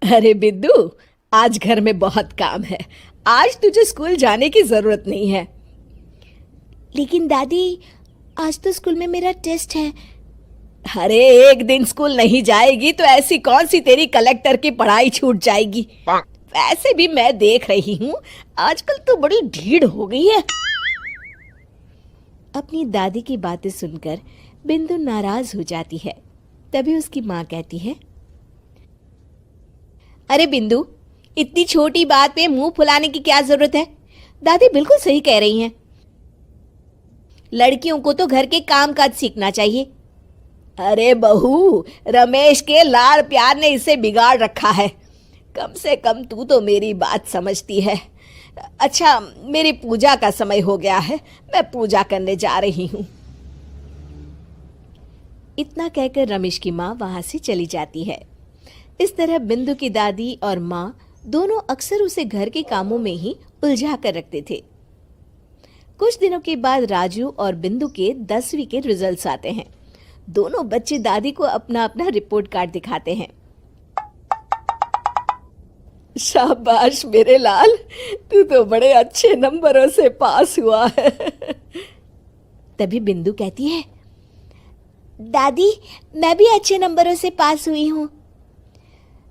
अरे बिंदु, आज घर में बहुत काम है। आज तुझे स्कूल जाने की जरूरत नहीं है। लेकिन दादी, आज तो स्कूल में मेरा टेस्ट है। अरे एक दिन स्कूल नहीं जाएगी तो ऐसी कौन सी तेरी कलेक्टर की पढ़ाई छूट जाएगी। वैसे भी मैं देख रही हूँ आजकल तो बड़ी ढीठ हो गई है। अपनी दादी की बातें सुनकर बिंदु नाराज हो जाती है। तभी उसकी माँ कहती है, अरे बिंदु, इतनी छोटी बात पे मुंह फुलाने की क्या जरूरत है। दादी बिल्कुल सही कह रही हैं। लड़कियों को तो घर के काम काज सीखना चाहिए। अरे बहू, रमेश के लाड़ प्यार ने इसे बिगाड़ रखा है। कम से कम तू तो मेरी बात समझती है। अच्छा, मेरी पूजा का समय हो गया है, मैं पूजा करने जा रही हूँ। इतना कहकर रमेश की माँ वहां से चली जाती है। इस तरह बिंदु की दादी और माँ दोनों अक्सर उसे घर के कामों में ही उलझा कर रखते थे। कुछ दिनों के बाद राजू और बिंदु के 10वीं के रिजल्ट्स आते हैं। दोनों बच्चे दादी को अपना अपना रिपोर्ट कार्ड दिखाते हैं। शाबाश मेरे लाल, तू तो बड़े अच्छे नंबरों से पास हुआ है। तभी बिंदु कहती है, दादी मैं भी अच्छे नंबरों से पास हुई हूँ।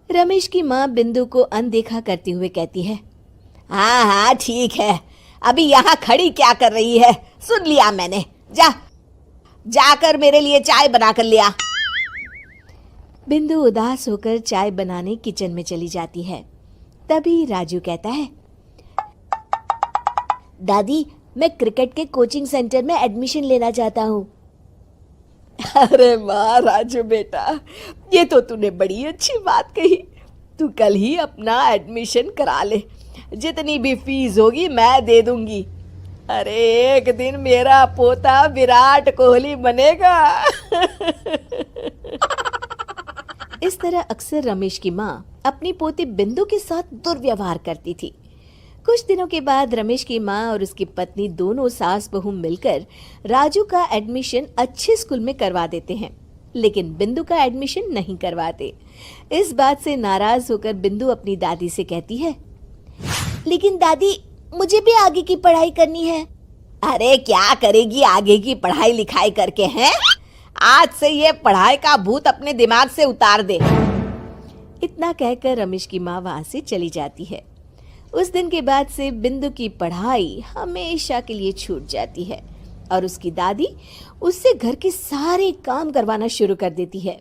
रमेश की माँ बिंदु को अनदेखा करते हुए कहती है, हाँ हाँ ठीक है, अभी यहाँ खड़ी क्या कर रही है, सुन लिया मैंने। जाकर मेरे लिए चाय बना कर लिया। बिंदु उदास होकर चाय बनाने किचन में चली जाती है। तभी राजू कहता है, दादी मैं क्रिकेट के कोचिंग सेंटर में एडमिशन लेना चाहता हूँ। अरे वाह राजू बेटा, ये तो तूने बड़ी अच्छी बात कही। तू कल ही अपना एडमिशन करा ले, जितनी भी फीस होगी मैं दे दूंगी। अरे एक दिन मेरा पोता विराट कोहली बनेगा। इस तरह अक्सर रमेश की माँ अपनी पोती बिंदु के साथ दुर्व्यवहार करती थी। कुछ दिनों के बाद रमेश की माँ और उसकी पत्नी दोनों सास बहू मिलकर राजू का एडमिशन अच्छे स्कूल में करवा देते हैं, लेकिन बिंदु का एडमिशन नहीं करवाते। इस बात से नाराज होकर बिंदु अपनी दादी से कहती है, लेकिन दादी मुझे भी आगे की पढ़ाई करनी है। अरे क्या करेगी आगे की पढ़ाई लिखाई करके हैं? आज से ये पढ़ाई का भूत अपने दिमाग से उतार दे। इतना कहकर रमेश की माँ वहां से चली जाती है। उस दिन के बाद से बिंदु की पढ़ाई हमेशा के लिए छूट जाती है और उसकी दादी उससे घर के सारे काम करवाना शुरू कर देती है।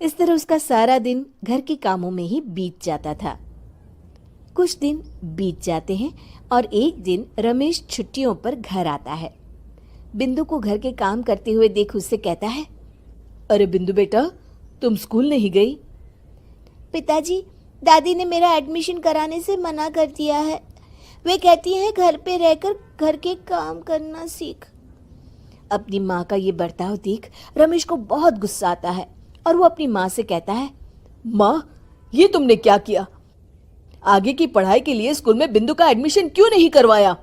इस तरह उसका सारा दिन घर के कामों में ही बीत जाता था। कुछ दिन बीत जाते हैं और एक दिन रमेश छुट्टियों पर घर आता है। बिंदु को घर के काम करते हुए देख उससे कहता है, अरे बिंदु बेटा, तुम स्कूल नहीं गई? पिताजी, दादी ने मेरा एडमिशन कराने से मना कर दिया है। वे कहती हैं घर पे रहकर घर के काम करना सीख। अपनी माँ का ये बर्ताव देख रमेश को बहुत गुस्सा आता है और वो अपनी माँ से कहता है, माँ ये तुमने क्या किया? आगे की पढ़ाई के लिए स्कूल में बिंदु का एडमिशन क्यों नहीं करवाया?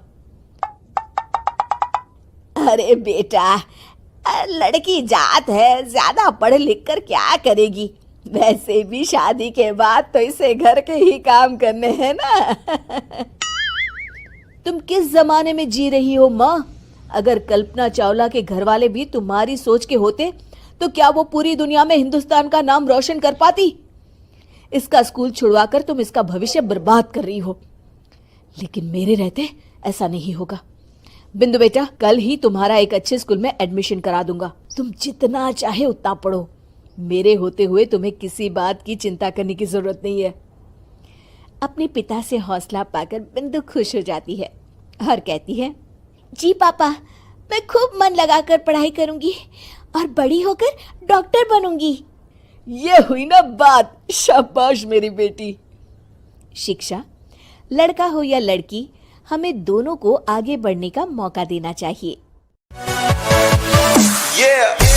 अरे बेटा, लड़की जात है, ज्यादा पढ़ लिख कर क्या करेगी? वैसे भी शादी के बाद तो इसे घर के ही काम करने हैं ना। तुम किस जमाने में जी रही हो माँ? अगर कल्पना चावला के घर वाले भी तुम्हारी सोच के होते तो क्या वो पूरी दुनिया में हिंदुस्तान का नाम रोशन कर पाती? इसका स्कूल छुड़वाकर तुम इसका भविष्य बर्बाद कर रही हो, लेकिन मेरे रहते ऐसा नहीं होगा। बिंदु बेटा, कल ही तुम्हारा एक अच्छे स्कूल में एडमिशन करा दूंगा। तुम जितना चाहे उतना पढ़ो, मेरे होते हुए तुम्हें किसी बात की चिंता करने की जरूरत नहीं है। अपने पिता से हौसला पाकर बिंदु खुश हो जाती है और कहती है, जी पापा, मैं खूब मन लगाकर पढ़ाई करूंगी और बड़ी होकर डॉक्टर बनूंगी। ये हुई ना बात, शाबाश मेरी बेटी। शिक्षा, लड़का हो या लड़की, हमें दोनों को आगे बढ़ने का मौका देना चाहिए। Yeah.